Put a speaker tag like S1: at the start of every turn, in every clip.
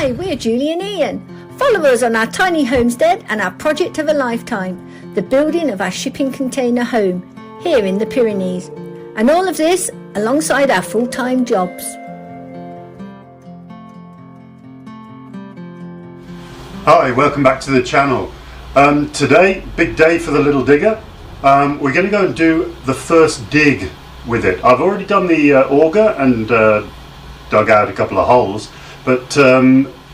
S1: Hi, we're Julie and Ian. Follow us on our tiny homestead and our project of a lifetime, the building of our shipping container home here in the Pyrenees. And all of this alongside our full-time jobs.
S2: Hi, welcome back to the channel. Today, big day for the little digger. We're going to go and do the first dig with it. I've already done the auger and dug out a couple of holes, but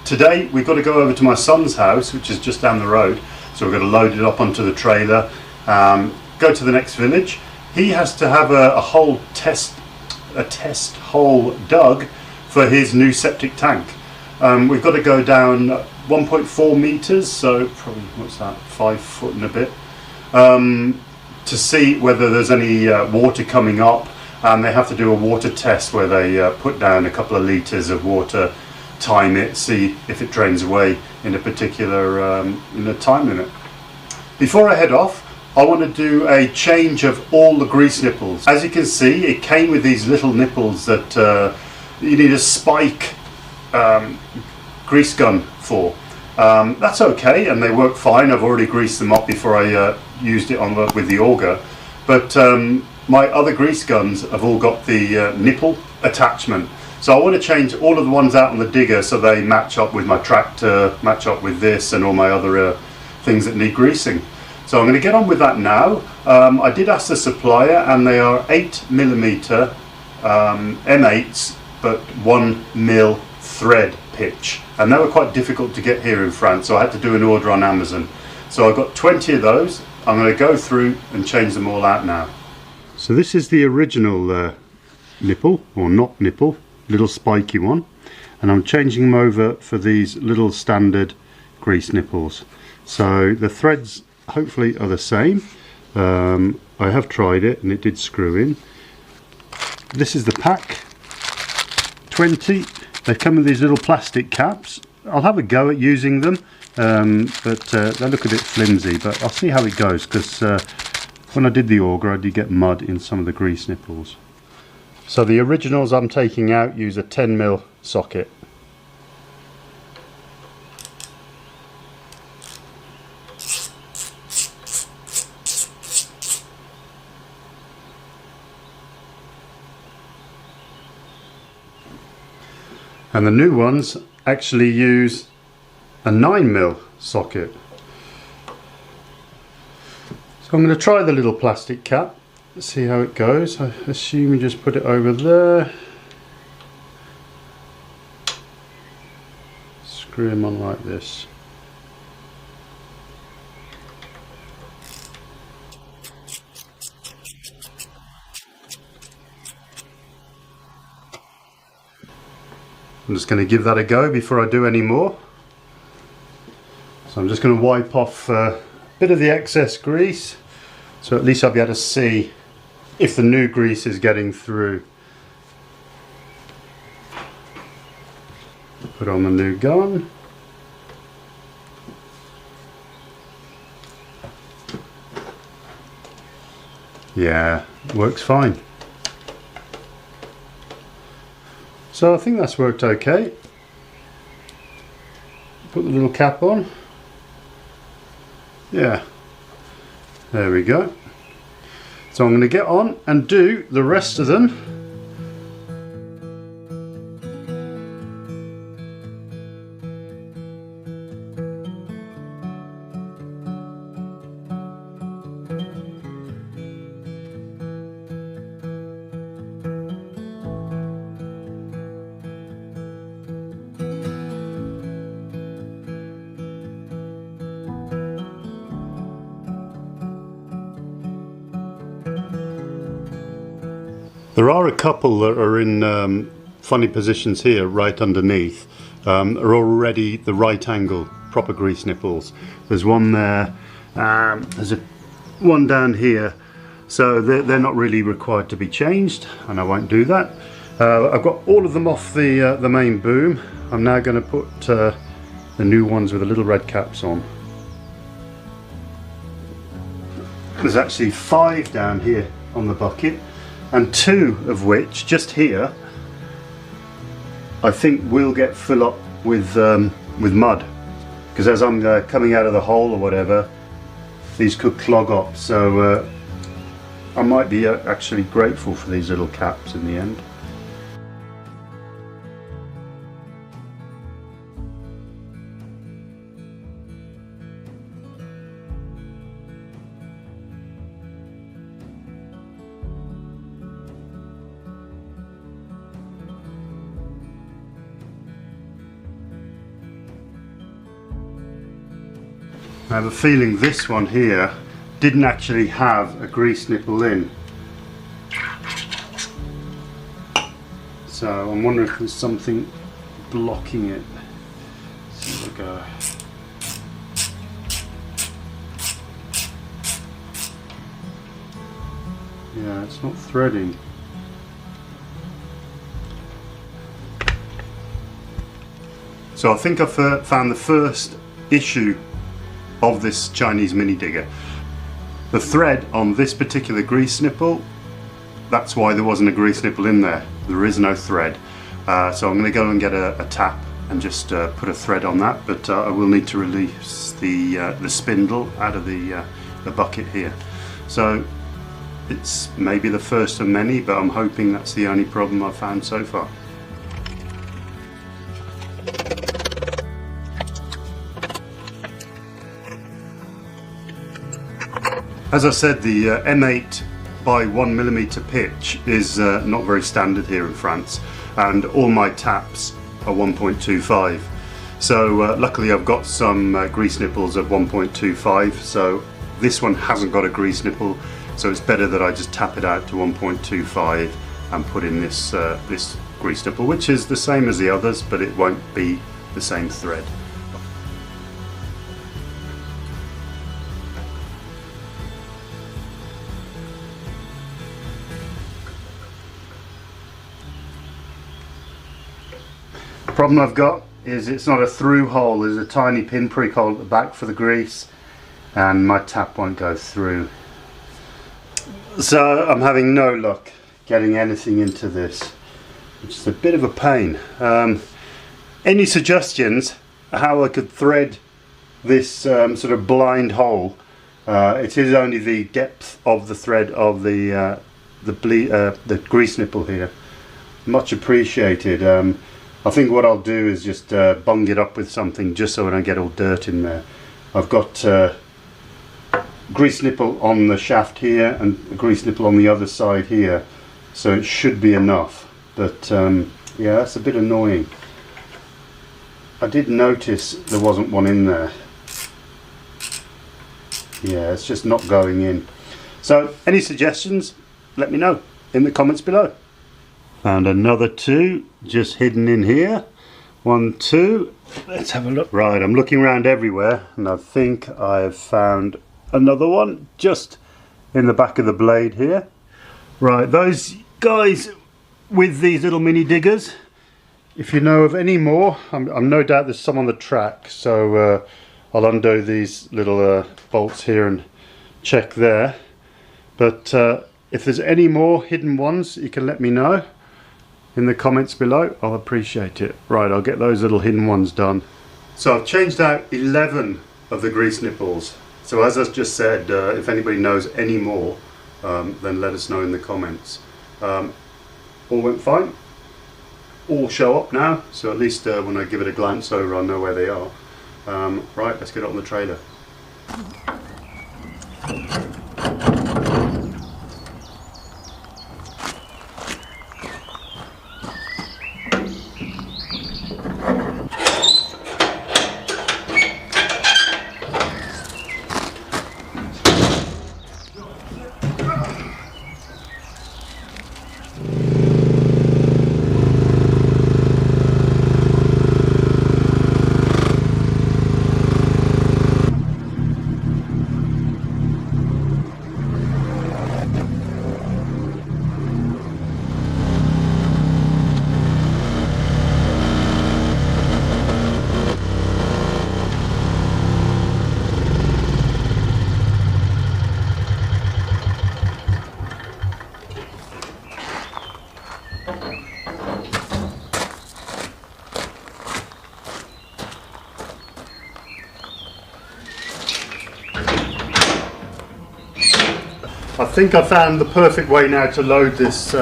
S2: today we've got to go over to my son's house, which is just down the road. So we're going to load it up onto the trailer, go to the next village. He has to have a test hole dug for his new septic tank. We've got to go down 1.4 meters, so probably, what's that, 5 foot and a bit, to see whether there's any water coming up, and they have to do a water test where they put down a couple of litres of water, time it, see if it drains away in a particular time limit. Before I head off, I want to do a change of all the grease nipples. As you can see, it came with these little nipples that you need a spike grease gun for. That's okay, and they work fine. I've already greased them up before I used it with the auger, but my other grease guns have all got the nipple attachment, so I want to change all of the ones out on the digger so they match up with my tractor, match up with this and all my other things that need greasing. So I'm going to get on with that now. I did ask the supplier, and they are 8mm M8s, but 1mm thread pitch, and they were quite difficult to get here in France, so I had to do an order on Amazon. So I got 20 of those. I'm going to go through and change them all out now. So this is the original nipple, or not nipple, little spiky one, and I'm changing them over for these little standard grease nipples. So the threads hopefully are the same. I have tried it and it did screw in. This is the pack, 20. They come with these little plastic caps. I'll have a go at using them, but they look a bit flimsy, but I'll see how it goes, because when I did the auger I did get mud in some of the grease nipples. So the originals I'm taking out use a 10mm socket. And the new ones actually use a 9mm socket. So I'm going to try the little plastic cap, see how it goes. I assume you just put it over there, screw them on like this. I'm just going to give that a go before I do any more. So I'm just going to wipe off a bit of the excess grease, so at least I'll be able to see if the new grease is getting through. Put on the new gun. Yeah, works fine. So I think that's worked okay. Put the little cap on. Yeah, there we go. So I'm going to get on and do the rest of them. There are a couple that are in funny positions here right underneath, are already the right angle, proper grease nipples. There's one there, there's one down here, so they're not really required to be changed, and I won't do that. I've got all of them off the main boom. I'm now going to put the new ones with the little red caps on. There's actually 5 down here on the bucket, and 2 of which, just here, I think will get full up with mud, because as I'm coming out of the hole or whatever, these could clog up. So I might be actually grateful for these little caps in the end. I have a feeling this one here didn't actually have a grease nipple in. So I'm wondering if there's something blocking it. So we'll go. Yeah, it's not threading. So I think I've found the first issue of this Chinese mini digger. The thread on this particular grease nipple, that's why there wasn't a grease nipple in there. There is no thread. So I'm going to go and get a tap and just put a thread on that, but I will need to release the spindle out of the bucket here. So it's maybe the first of many, but I'm hoping that's the only problem I've found so far. As I said, the M8 by 1mm pitch is not very standard here in France, and all my taps are 1.25. So luckily I've got some grease nipples of 1.25, so this one hasn't got a grease nipple, so it's better that I just tap it out to 1.25 and put in this, this grease nipple, which is the same as the others, but it won't be the same thread. The problem I've got is it's not a through hole, there's a tiny pinprick hole at the back for the grease, and my tap won't go through. So I'm having no luck getting anything into this, which is a bit of a pain. Any suggestions how I could thread this sort of blind hole? It is only the depth of the thread of the grease nipple here. Much appreciated. I think what I'll do is just bung it up with something just so I don't get all dirt in there. I've got grease nipple on the shaft here and a grease nipple on the other side here, so it should be enough, but yeah, that's a bit annoying. I did notice there wasn't one in there. Yeah, it's just not going in. So any suggestions, let me know in the comments below. And another two just hidden in here. 1, 2. Let's have a look. Right, I'm looking around everywhere and I think I've found another one just in the back of the blade here. Right, those guys with these little mini diggers, if you know of any more, I'm no doubt there's some on the track, so I'll undo these little bolts here and check there. But if there's any more hidden ones, you can let me know in the comments below. I'll appreciate it. Right, I'll get those little hidden ones done. So I've changed out 11 of the grease nipples. So as I just said, if anybody knows any more, then let us know in the comments. All went fine. All show up now, so at least when I give it a glance over, I know where they are. Right, let's get on the trailer. I think I found the perfect way now to load this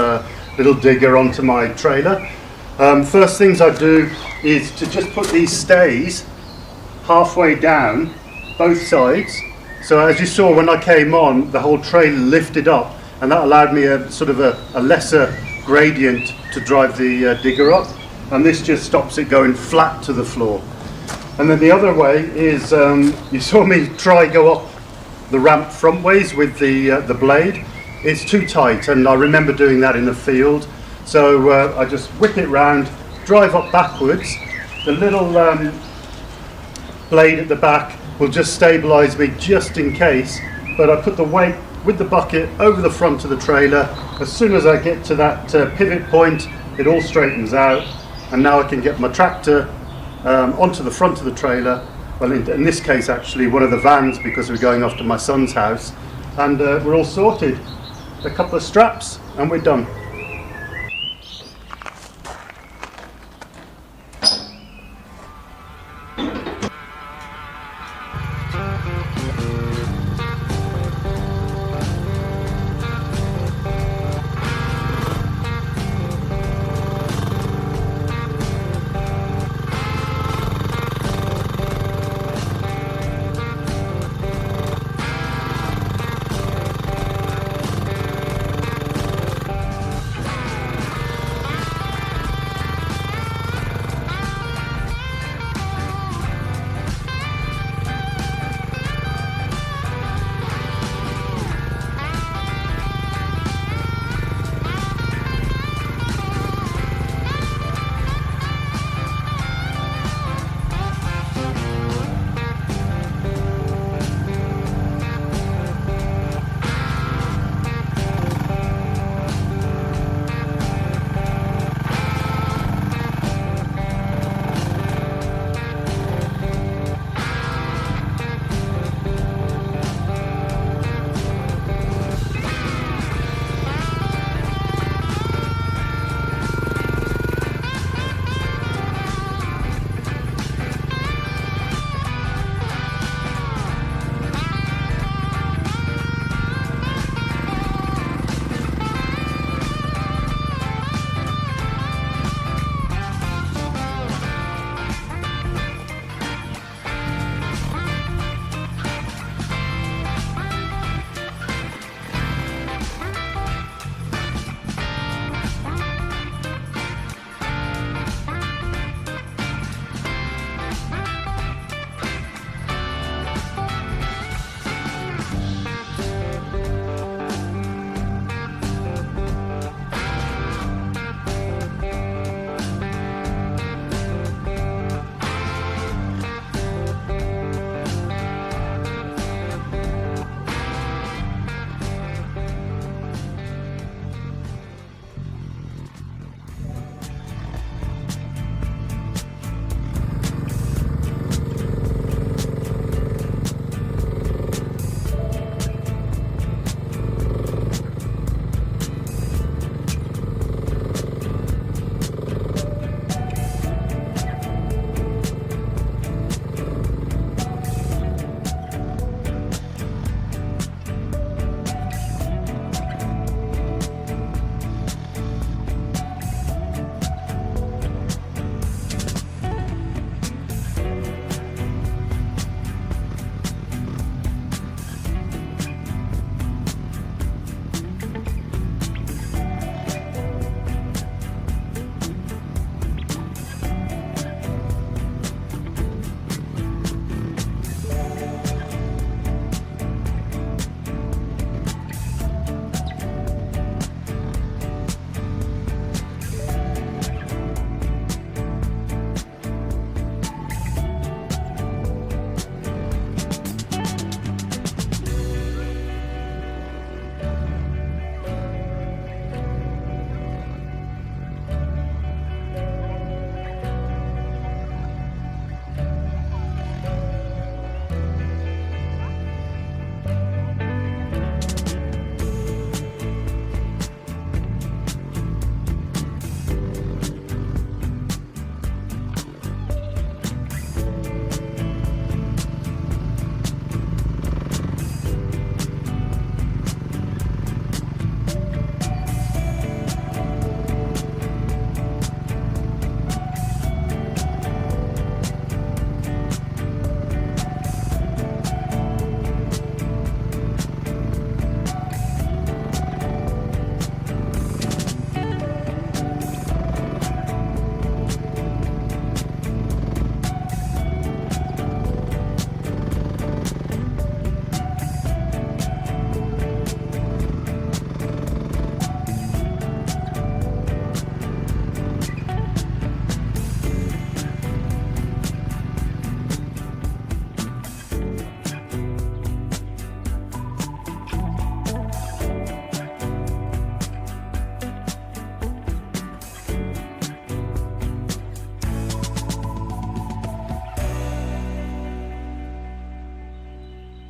S2: little digger onto my trailer. First things I do is to just put these stays halfway down both sides. So as you saw when I came on, the whole trailer lifted up, and that allowed me a sort of a lesser gradient to drive the digger up, and this just stops it going flat to the floor. And then the other way is, you saw me try go up the ramp front ways with the blade. It's too tight, and I remember doing that in the field. So I just whip it round, drive up backwards. The little blade at the back will just stabilise me just in case, but I put the weight with the bucket over the front of the trailer. As soon as I get to that pivot point, it all straightens out, and now I can get my tractor onto the front of the trailer. Well, in this case actually one of the vans, because we're going off to my son's house, and we're all sorted. A couple of straps and we're done.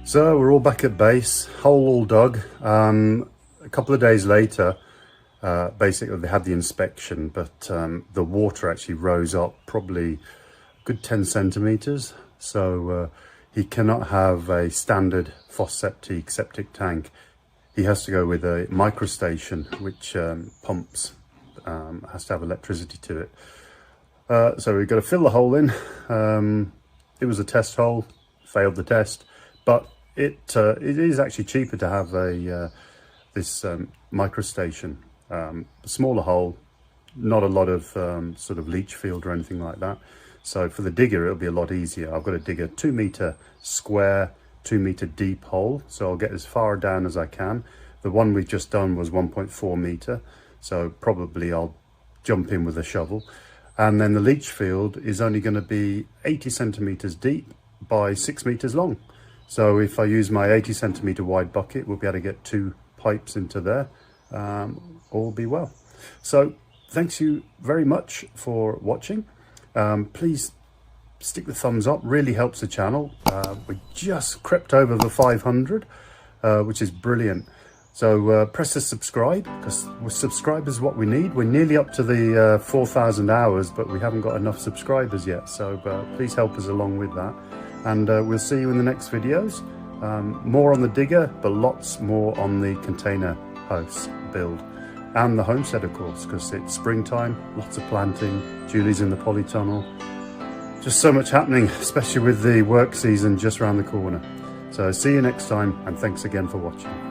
S2: So we're all back at base, hole all dug. A couple of days later, basically they had the inspection, but the water actually rose up probably a good 10 centimeters. So he cannot have a standard Foss-Septic septic tank. He has to go with a microstation, which pumps, has to have electricity to it. So we've got to fill the hole in. It was a test hole, failed the test, but it is actually cheaper to have a this microstation, a smaller hole, not a lot of sort of leach field or anything like that. So for the digger, it'll be a lot easier. I've got to dig a 2 meter square, 2 meter deep hole, so I'll get as far down as I can. The one we've just done was 1.4 meter, so probably I'll jump in with a shovel. And then the leach field is only going to be 80 centimeters deep by 6 meters long. So if I use my 80 centimeter wide bucket, we'll be able to get 2 pipes into there, all be well. So thanks you very much for watching. Please stick the thumbs up, really helps the channel. We just crept over the 500, which is brilliant. So press the subscribe, because subscribers is what we need. We're nearly up to the 4,000 hours, but we haven't got enough subscribers yet. So please help us along with that. And we'll see you in the next videos. More on the digger, but lots more on the container house build. And the homestead, of course, because it's springtime, lots of planting. Julie's in the polytunnel. Just so much happening, especially with the work season just around the corner. So see you next time, and thanks again for watching.